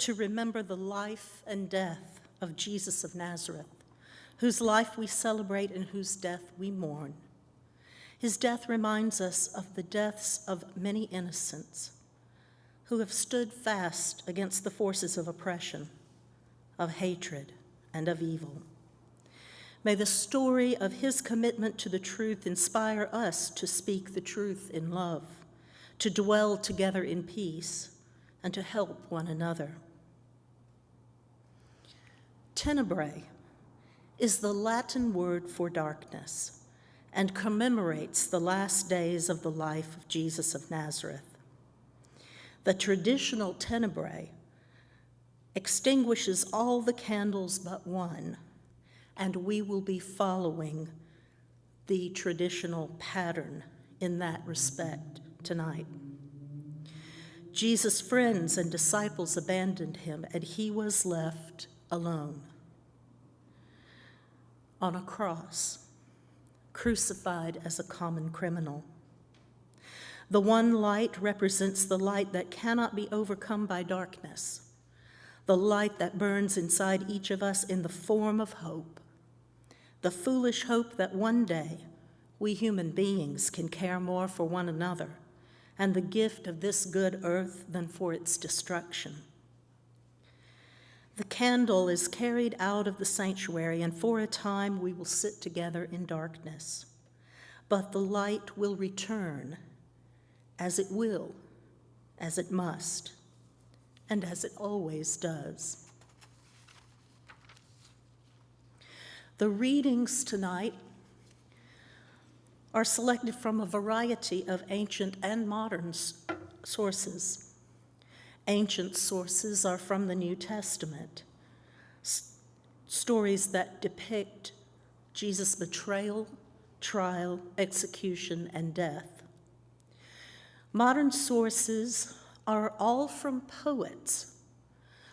To remember the life and death of Jesus of Nazareth, whose life we celebrate and whose death we mourn. His death reminds us of the deaths of many innocents who have stood fast against the forces of oppression, of hatred, and of evil. May the story of his commitment to the truth inspire us to speak the truth in love, to dwell together in peace, and to help one another. Tenebrae is the Latin word for darkness and commemorates the last days of the life of Jesus of Nazareth. The traditional tenebrae extinguishes all the candles but one, and we will be following the traditional pattern in that respect tonight. Jesus' friends and disciples abandoned him, and he was left alone on a cross, crucified as a common criminal. The one light represents the light that cannot be overcome by darkness, the light that burns inside each of us in the form of hope, the foolish hope that one day we human beings can care more for one another and the gift of this good earth than for its destruction. The candle is carried out of the sanctuary, and for a time we will sit together in darkness. But the light will return, as it will, as it must, and as it always does. The readings tonight are selected from a variety of ancient and modern sources. Ancient sources are from the New Testament, stories that depict Jesus' betrayal, trial, execution, and death. Modern sources are all from poets,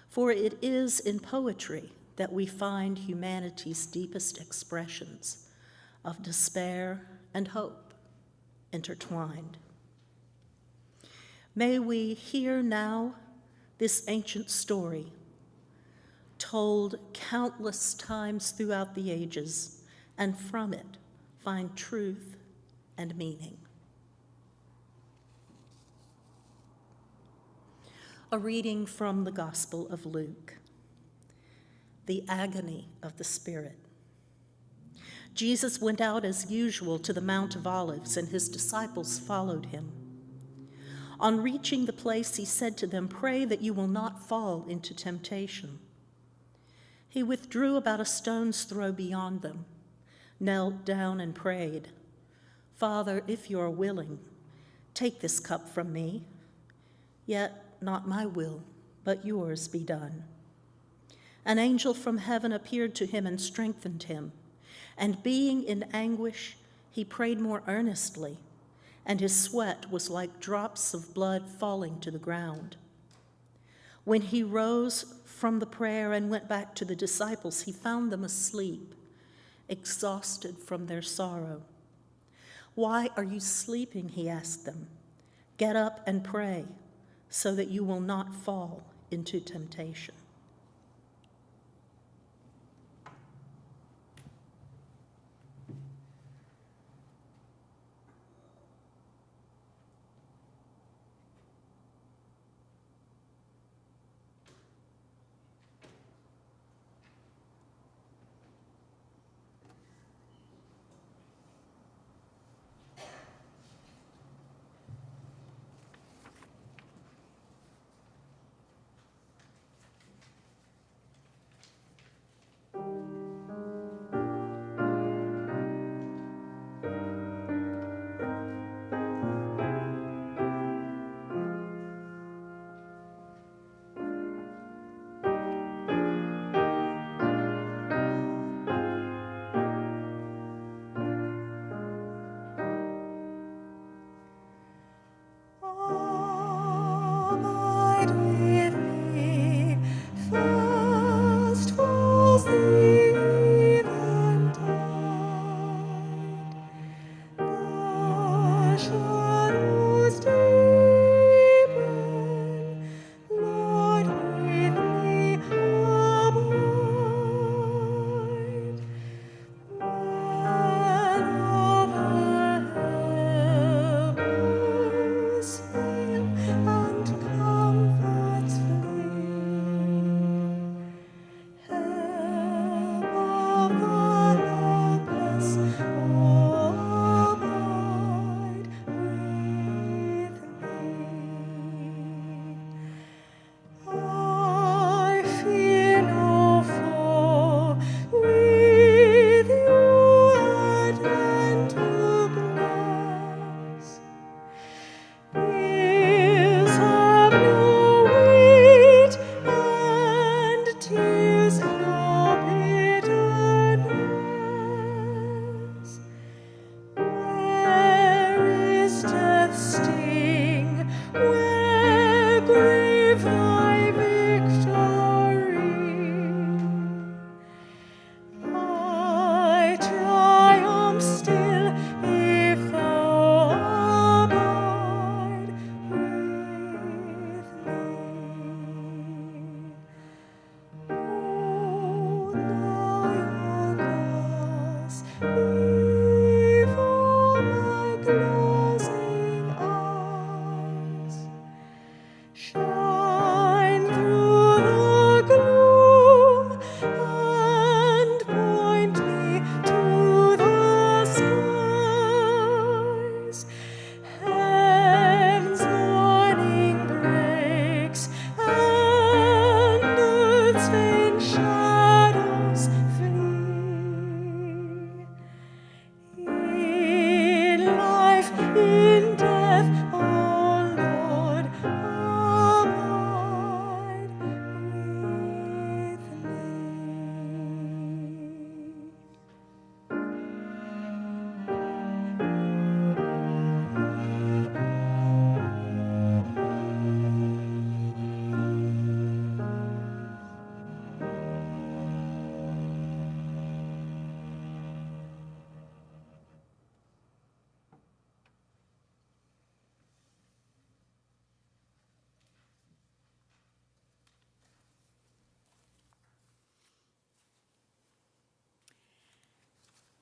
for it is in poetry that we find humanity's deepest expressions of despair and hope intertwined. May we hear now this ancient story, told countless times throughout the ages, and from it find truth and meaning. A reading from the Gospel of Luke. The agony of the Spirit. Jesus went out as usual to the Mount of Olives, and his disciples followed him. On reaching the place, he said to them, "Pray that you will not fall into temptation." He withdrew about a stone's throw beyond them, knelt down and prayed, "Father, if you are willing, take this cup from me, yet not my will, but yours be done." An angel from heaven appeared to him and strengthened him, and being in anguish, he prayed more earnestly, and his sweat was like drops of blood falling to the ground. When he rose from the prayer and went back to the disciples, he found them asleep, exhausted from their sorrow. "Why are you sleeping?" he asked them. "Get up and pray, so that you will not fall into temptation."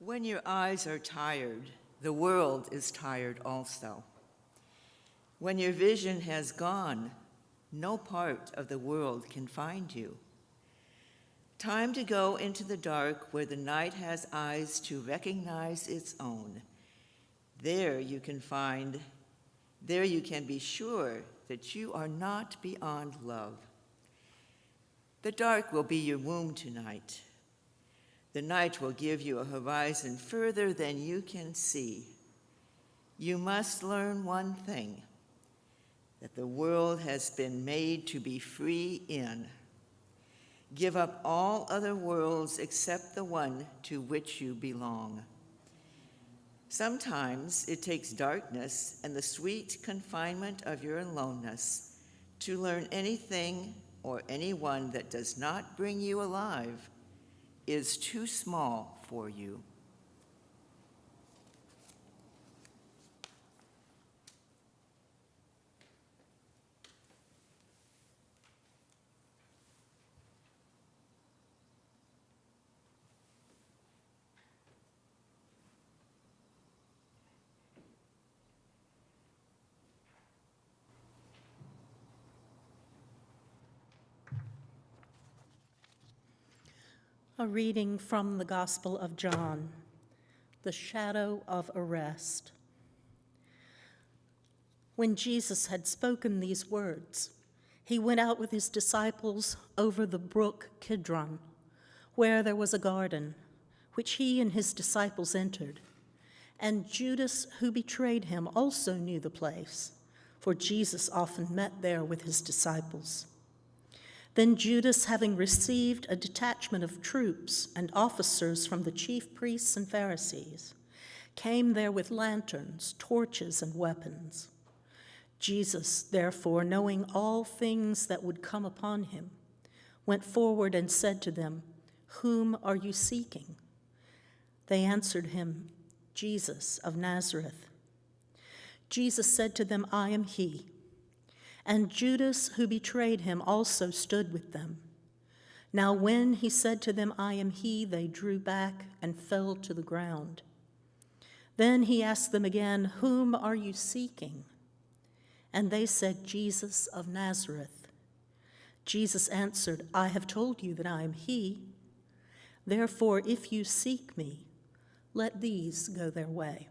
When your eyes are tired, the world is tired also. When your vision has gone, no part of the world can find you. Time to go into the dark where the night has eyes to recognize its own. There you can be sure that you are not beyond love. The dark will be your womb tonight. The night will give you a horizon further than you can see. You must learn one thing, that the world has been made to be free in. Give up all other worlds except the one to which you belong. Sometimes it takes darkness and the sweet confinement of your aloneness to learn anything or anyone that does not bring you alive is too small for you. A reading from the Gospel of John, the shadow of arrest. When Jesus had spoken these words, he went out with his disciples over the brook Kidron, where there was a garden, which he and his disciples entered. And Judas, who betrayed him, also knew the place, for Jesus often met there with his disciples. Then Judas, having received a detachment of troops and officers from the chief priests and Pharisees, came there with lanterns, torches, and weapons. Jesus, therefore, knowing all things that would come upon him, went forward and said to them, "Whom are you seeking?" They answered him, "Jesus of Nazareth." Jesus said to them, "I am he." And Judas, who betrayed him, also stood with them. Now when he said to them, "I am he," they drew back and fell to the ground. Then he asked them again, "Whom are you seeking?" And they said, "Jesus of Nazareth." Jesus answered, "I have told you that I am he. Therefore, if you seek me, let these go their way."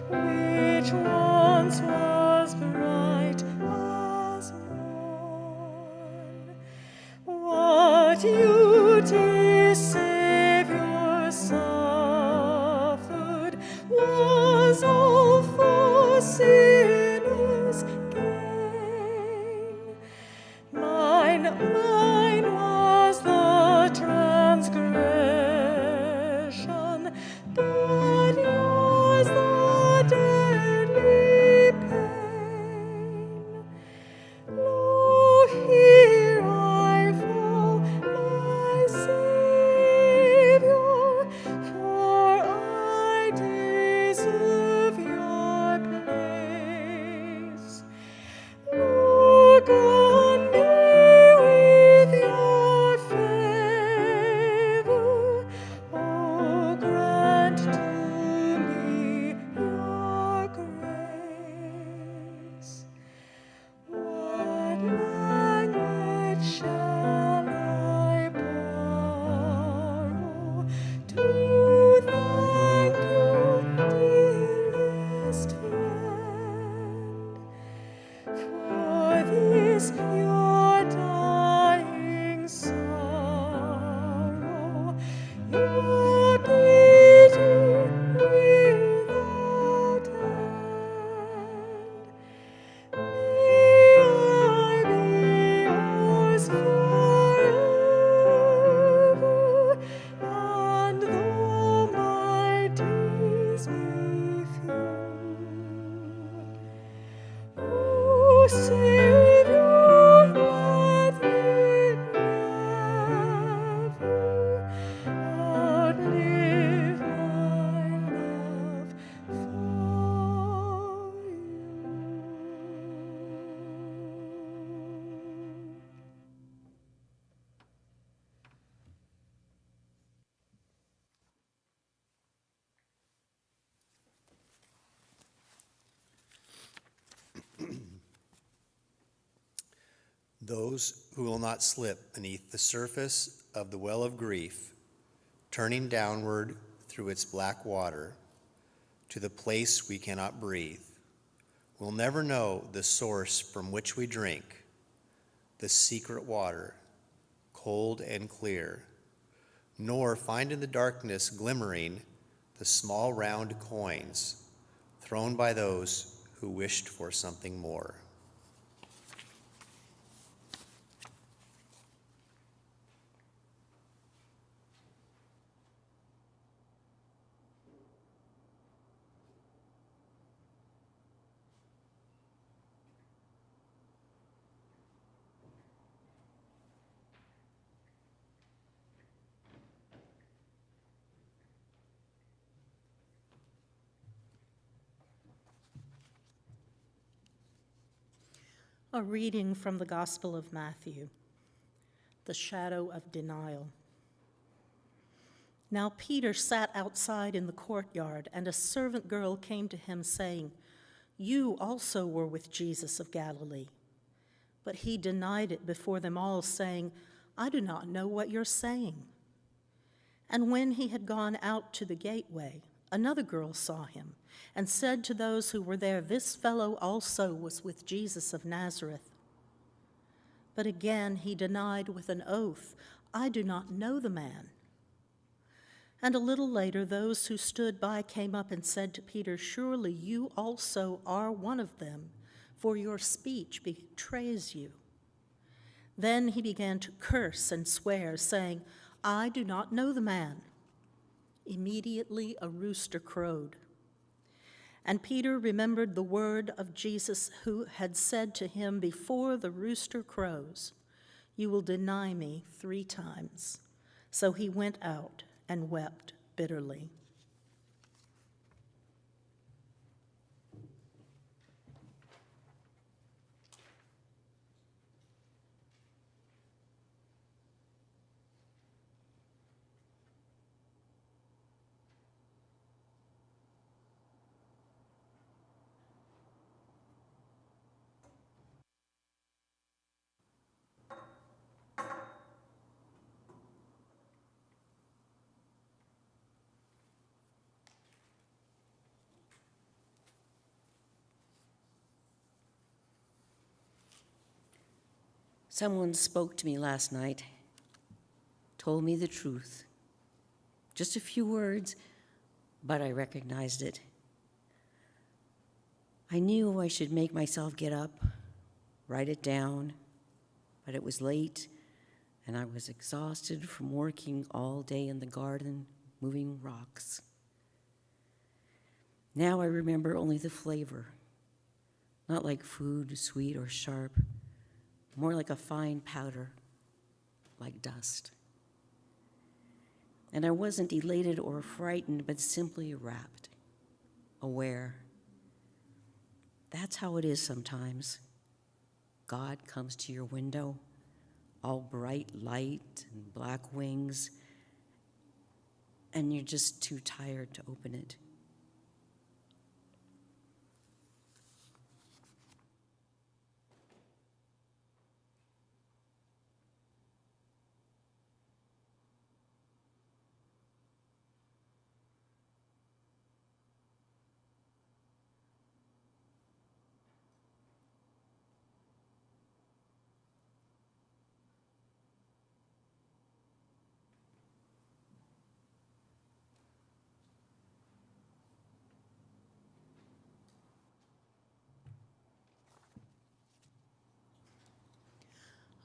which once was bright as morn. What you, dear Savior, suffered was all for sinners' gain. Mine was the transgression, but yours the deadly pain. Lo, here I fall, my Savior, for I deserve your place. Look on me with your favor, oh, grant to me your grace. What language shall I borrow to thank you, dearest friend, for this your dying sorrow, your pity without end? May I be yours forever, and though my days be few, oh, Savior, let me never outlive my love for you. Those who will not slip beneath the surface of the well of grief, turning downward through its black water to the place we cannot breathe, will never know the source from which we drink, the secret water, cold and clear, nor find in the darkness glimmering the small round coins thrown by those who wished for something more. A reading from the Gospel of Matthew, the shadow of denial. Now Peter sat outside in the courtyard, and a servant girl came to him, saying, "You also were with Jesus of Galilee." But he denied it before them all, saying, "I do not know what you're saying." And when he had gone out to the gateway, another girl saw him and said to those who were there, "This fellow also was with Jesus of Nazareth." But again he denied with an oath, "I do not know the man." And a little later those who stood by came up and said to Peter, "Surely you also are one of them, for your speech betrays you." Then he began to curse and swear, saying, "I do not know the man." Immediately a rooster crowed. And Peter remembered the word of Jesus, who had said to him, "Before the rooster crows, you will deny me 3 times." So he went out and wept bitterly. Someone spoke to me last night, told me the truth. Just a few words, but I recognized it. I knew I should make myself get up, write it down, but it was late, and I was exhausted from working all day in the garden, moving rocks. Now I remember only the flavor, not like food, sweet or sharp, more like a fine powder, like dust. And I wasn't elated or frightened, but simply rapt, aware. That's how it is sometimes. God comes to your window, all bright light and black wings, and you're just too tired to open it.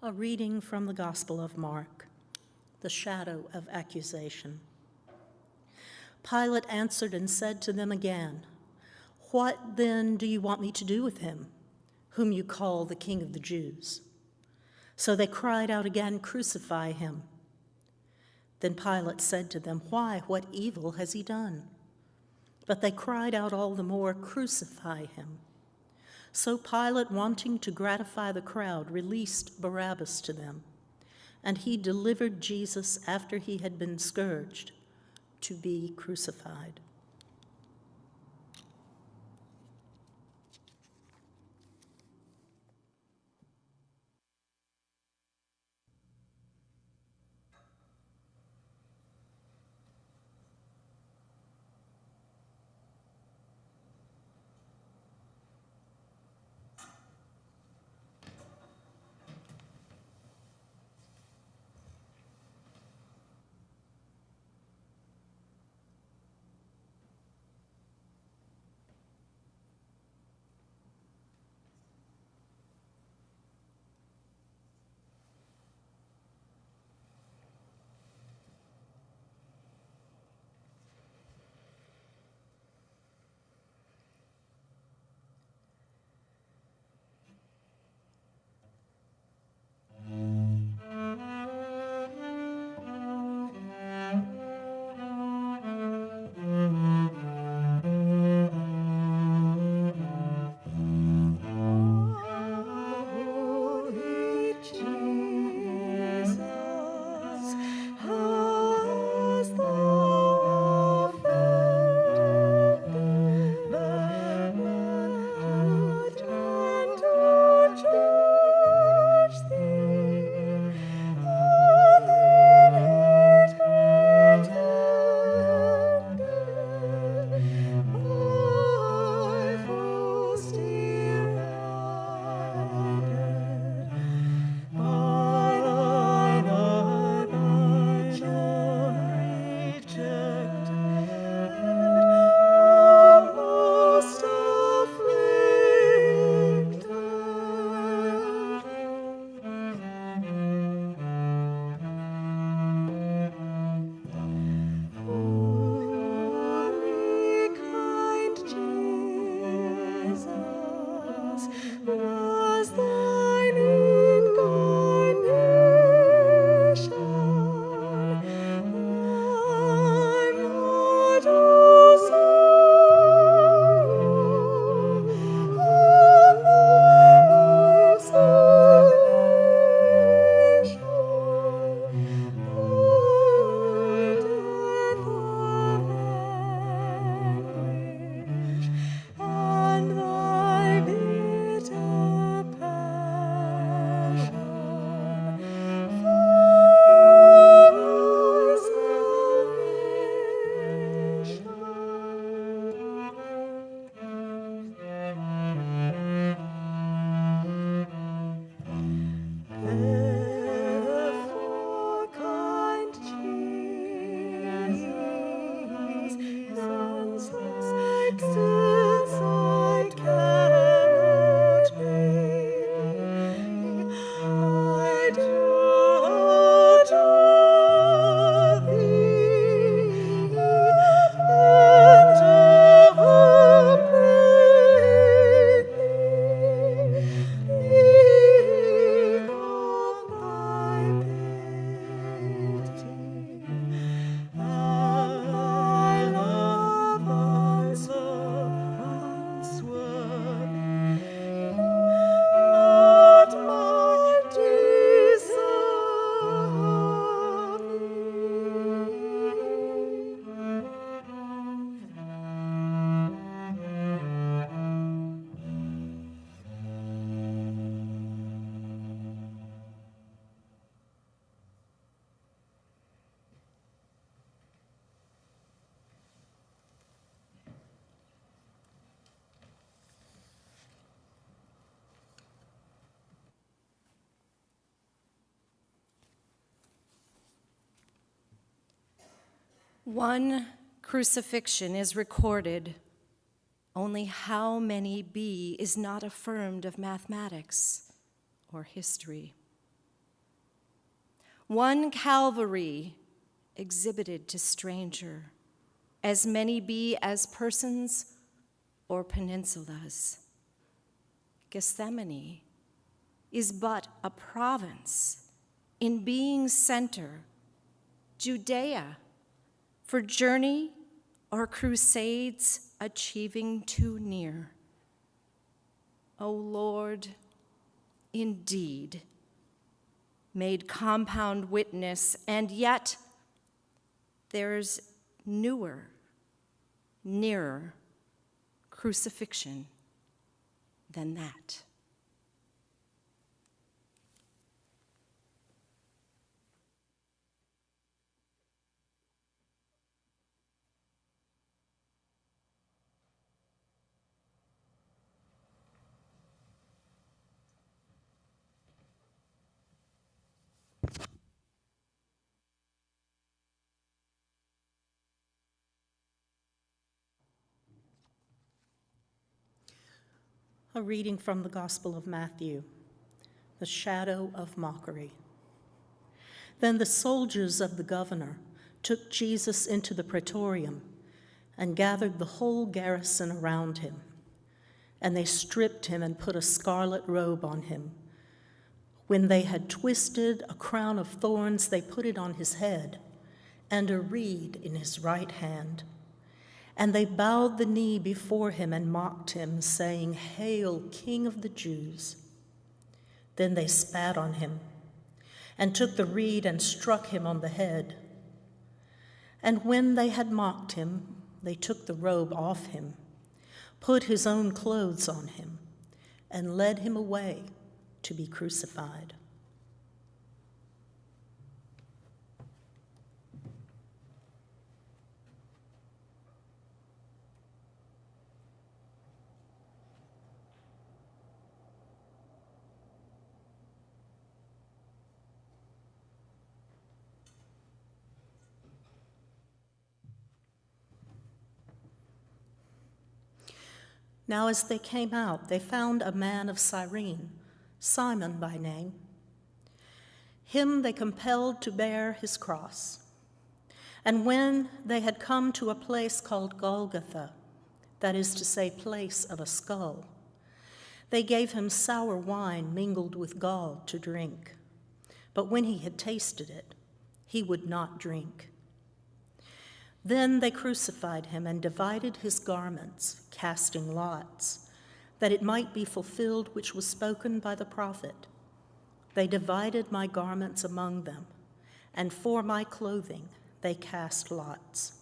A reading from the Gospel of Mark, the shadow of accusation. Pilate answered and said to them again, "What then do you want me to do with him, whom you call the King of the Jews?" So they cried out again, "Crucify him." Then Pilate said to them, "Why, what evil has he done?" But they cried out all the more, "Crucify him." So Pilate, wanting to gratify the crowd, released Barabbas to them, and he delivered Jesus after he had been scourged to be crucified. One crucifixion is recorded, only how many be is not affirmed of mathematics or history. One Calvary exhibited to stranger, as many be as persons or peninsulas. Gethsemane is but a province in being's center, Judea, for journey or crusades achieving too near. O Lord, indeed, made compound witness, and yet there's newer, nearer crucifixion than that. A reading from the Gospel of Matthew, the shadow of mockery. Then the soldiers of the governor took Jesus into the praetorium and gathered the whole garrison around him. And they stripped him and put a scarlet robe on him. When they had twisted a crown of thorns, they put it on his head, and a reed in his right hand. And they bowed the knee before him and mocked him, saying, "Hail, King of the Jews." Then they spat on him and took the reed and struck him on the head. And when they had mocked him, they took the robe off him, put his own clothes on him, and led him away to be crucified. Now as they came out, they found a man of Cyrene, Simon by name. Him they compelled to bear his cross. And when they had come to a place called Golgotha, that is to say, place of a skull, they gave him sour wine mingled with gall to drink. But when he had tasted it, he would not drink. Then they crucified him and divided his garments, casting lots, that it might be fulfilled which was spoken by the prophet. They divided my garments among them, and for my clothing they cast lots.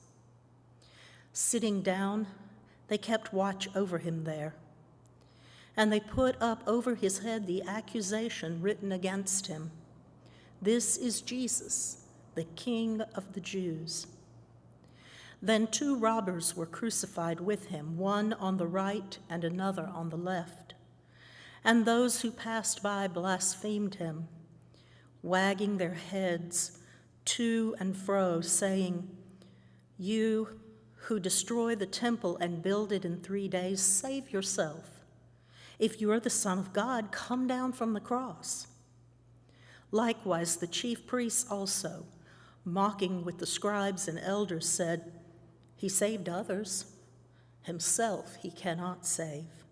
Sitting down, they kept watch over him there, and they put up over his head the accusation written against him: "This is Jesus, the King of the Jews." Then 2 robbers were crucified with him, one on the right and another on the left. And those who passed by blasphemed him, wagging their heads to and fro, saying, "You who destroy the temple and build it in 3 days, save yourself. If you are the Son of God, come down from the cross." Likewise, the chief priests also, mocking with the scribes and elders, said, "He saved others. Himself he cannot save.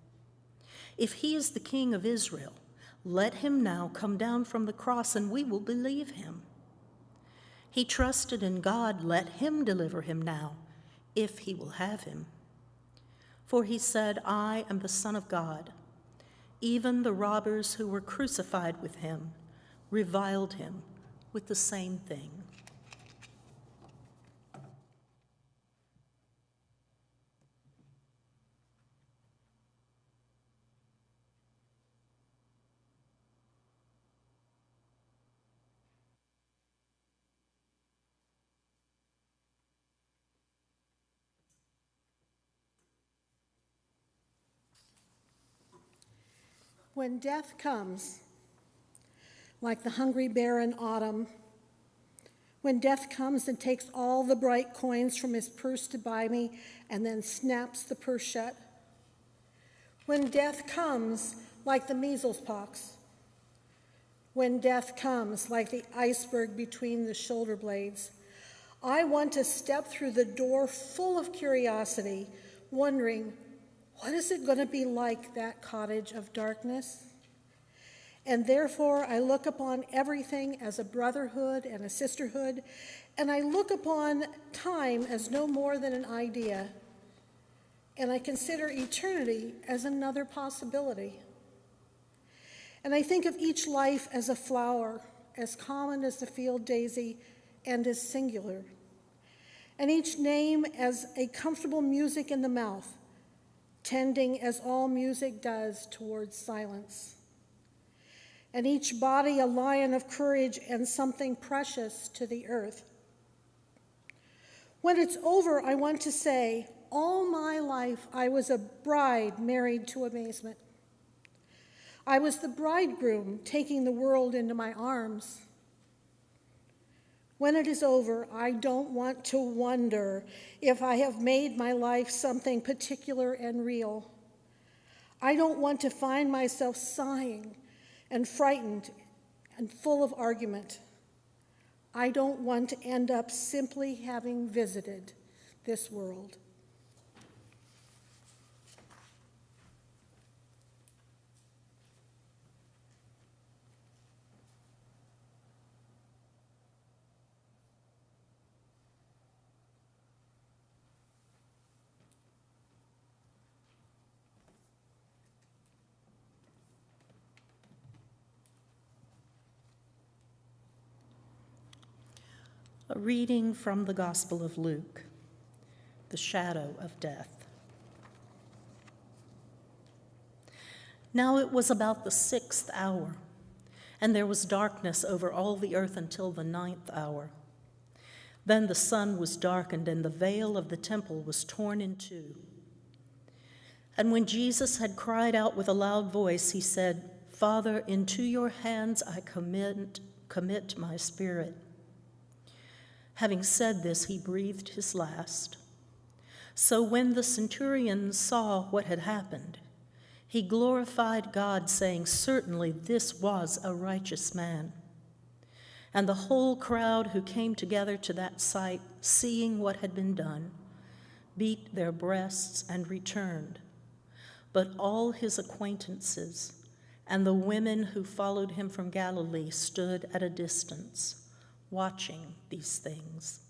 If he is the King of Israel, let him now come down from the cross and we will believe him. He trusted in God, let him deliver him now, if he will have him. For he said, 'I am the Son of God.' Even the robbers who were crucified with him reviled him with the same thing." When death comes, like the hungry bear in autumn, When death comes and takes all the bright coins from his purse to buy me and then snaps the purse shut. When death comes like the measles pox. When death comes like the iceberg between the shoulder blades. I want to step through the door full of curiosity, wondering, what is it going to be like, that cottage of darkness? And therefore, I look upon everything as a brotherhood and a sisterhood, and I look upon time as no more than an idea, and I consider eternity as another possibility. And I think of each life as a flower, as common as the field daisy and as singular, and each name as a comfortable music in the mouth, tending as all music does towards silence. And each body a lion of courage and something precious to the earth. When it's over, I want to say, all my life I was a bride married to amazement. I was the bridegroom taking the world into my arms. When it is over, I don't want to wonder if I have made my life something particular and real. I don't want to find myself sighing and frightened and full of argument. I don't want to end up simply having visited this world. A reading from the Gospel of Luke, the shadow of death. Now it was about the 6th hour, and there was darkness over all the earth until the 9th hour. Then the sun was darkened, and the veil of the temple was torn in two. And when Jesus had cried out with a loud voice, he said, "Father, into your hands I commit my spirit." Having said this, he breathed his last. So when the centurion saw what had happened, he glorified God, saying, "Certainly this was a righteous man." And the whole crowd who came together to that sight, seeing what had been done, beat their breasts and returned. But all his acquaintances and the women who followed him from Galilee stood at a distance, watching these things.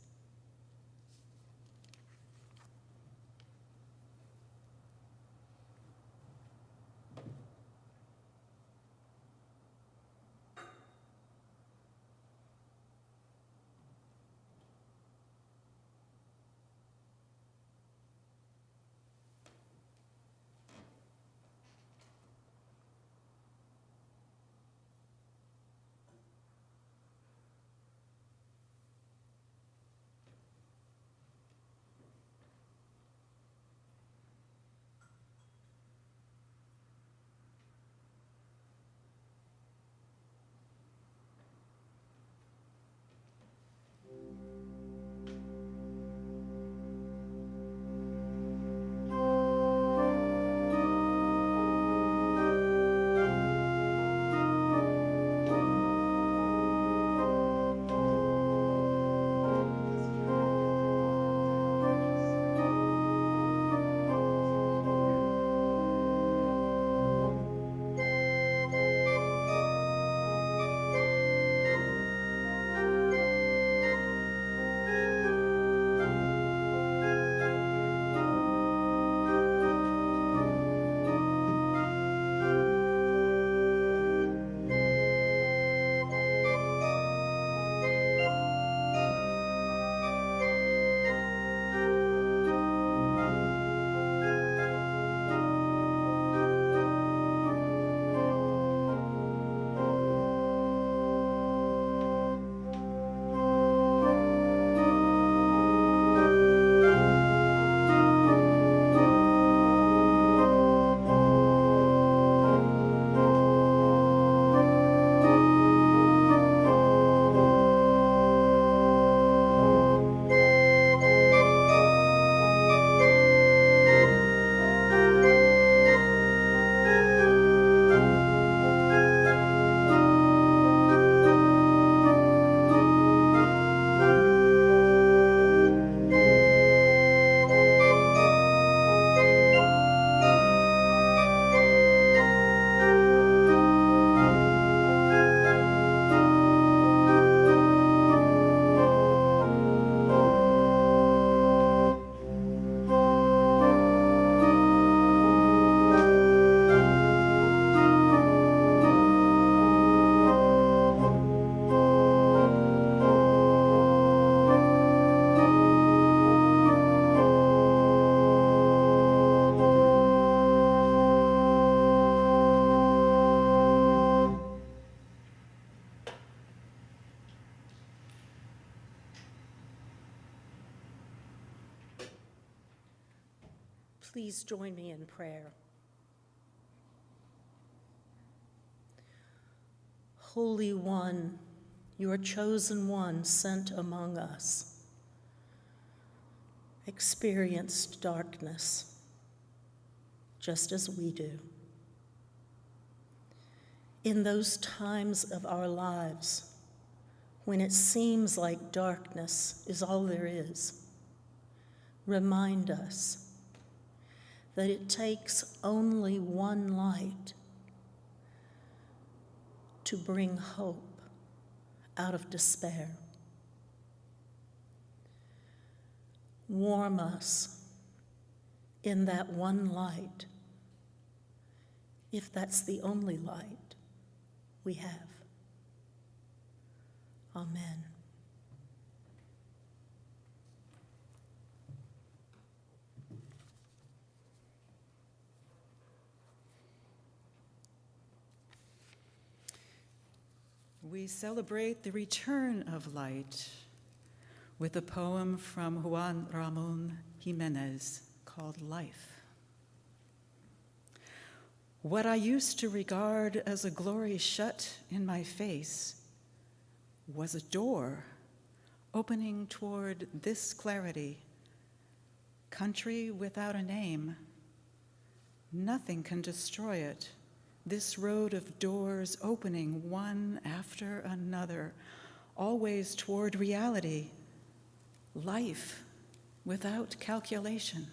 Please join me in prayer. Holy One, your chosen one sent among us, experienced darkness just as we do. In those times of our lives when it seems like darkness is all there is, remind us that it takes only one light to bring hope out of despair. Warm us in that one light, if that's the only light we have. Amen. We celebrate the return of light with a poem from Juan Ramon Jimenez called Life. What I used to regard as a glory shut in my face was a door opening toward this clarity. Country without a name, nothing can destroy it. This road of doors opening one after another, always toward reality, life without calculation.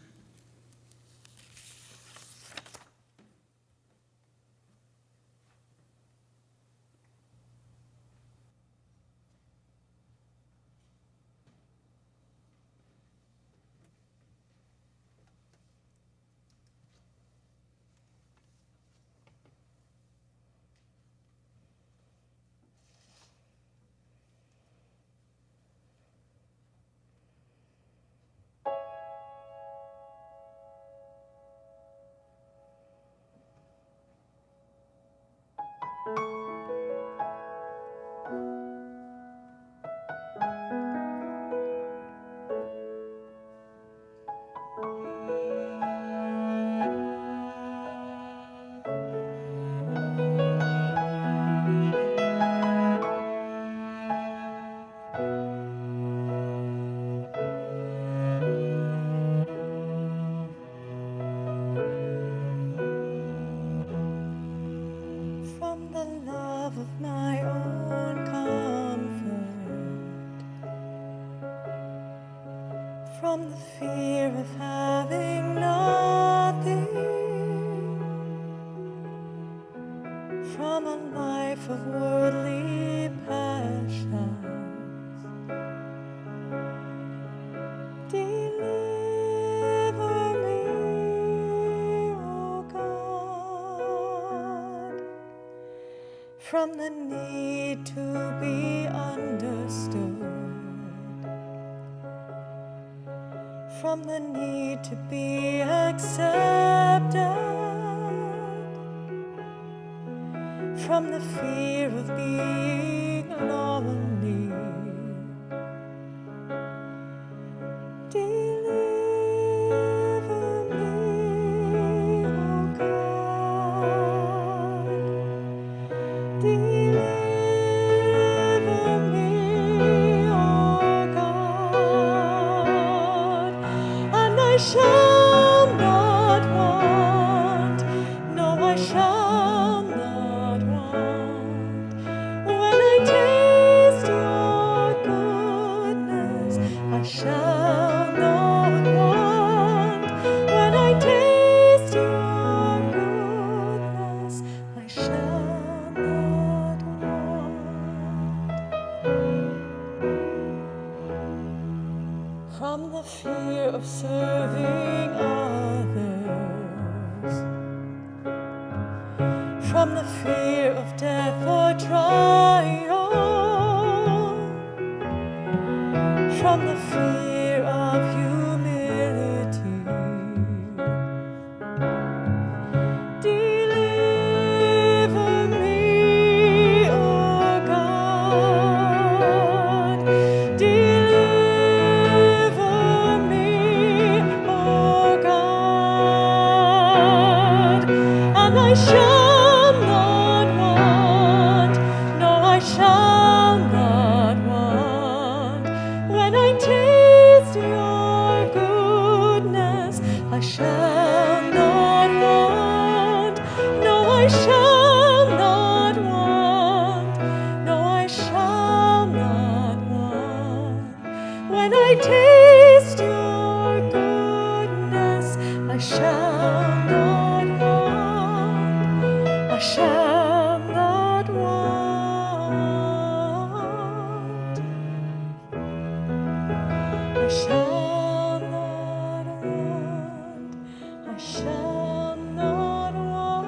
From the love of my own comfort, from the fear of having nothing, from a life of worldly passions, deliver me, O God, from the need to be understood, from the need to be accepted, from the fear of being lonely. Deliver me, O God. Deliver me, O God. And I shall not want, no, I shall not want. When I taste your goodness, I shall not want. When I taste your goodness, I shall not want. From the fear of serving others, from the fear of death or trial, from the fear of humility. Deliver me, O God. Deliver me, O God. I shall not want. No, I shall not want. When I taste your goodness, I shall not want. No, I shall not want. No, I shall not want. When I taste your goodness, I shall not want. I shall not want. I shall not want. I shall not want.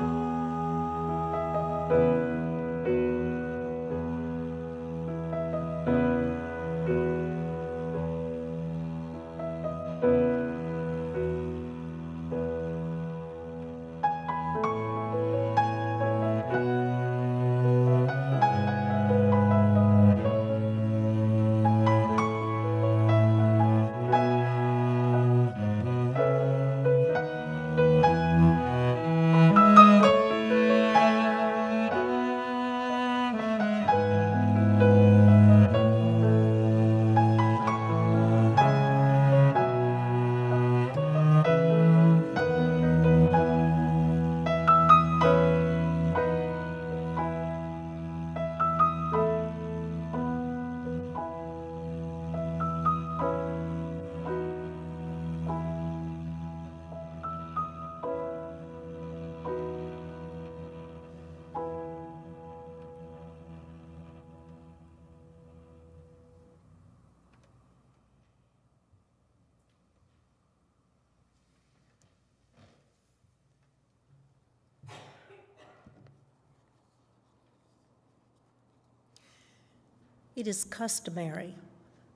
It is customary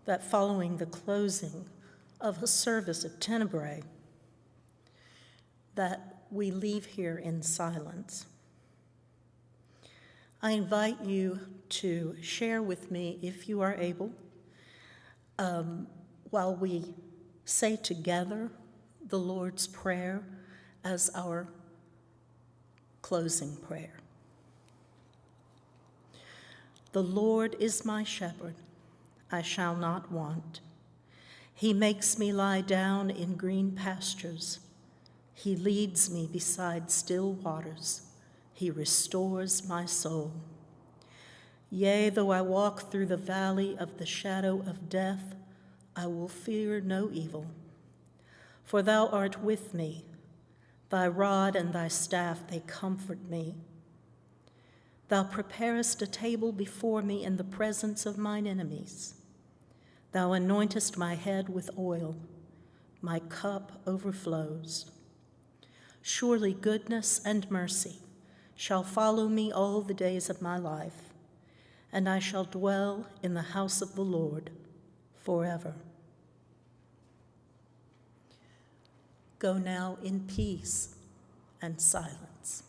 that following the closing of a service of Tenebrae, that we leave here in silence. I invite you to share with me, if you are able, while we say together the Lord's Prayer as our closing prayer. The Lord is my shepherd, I shall not want. He makes me lie down in green pastures. He leads me beside still waters. He restores my soul. Yea, though I walk through the valley of the shadow of death, I will fear no evil. For thou art with me. Thy rod and thy staff, they comfort me. Thou preparest a table before me in the presence of mine enemies. Thou anointest my head with oil. My cup overflows. Surely goodness and mercy shall follow me all the days of my life, and I shall dwell in the house of the Lord forever. Go now in peace and silence.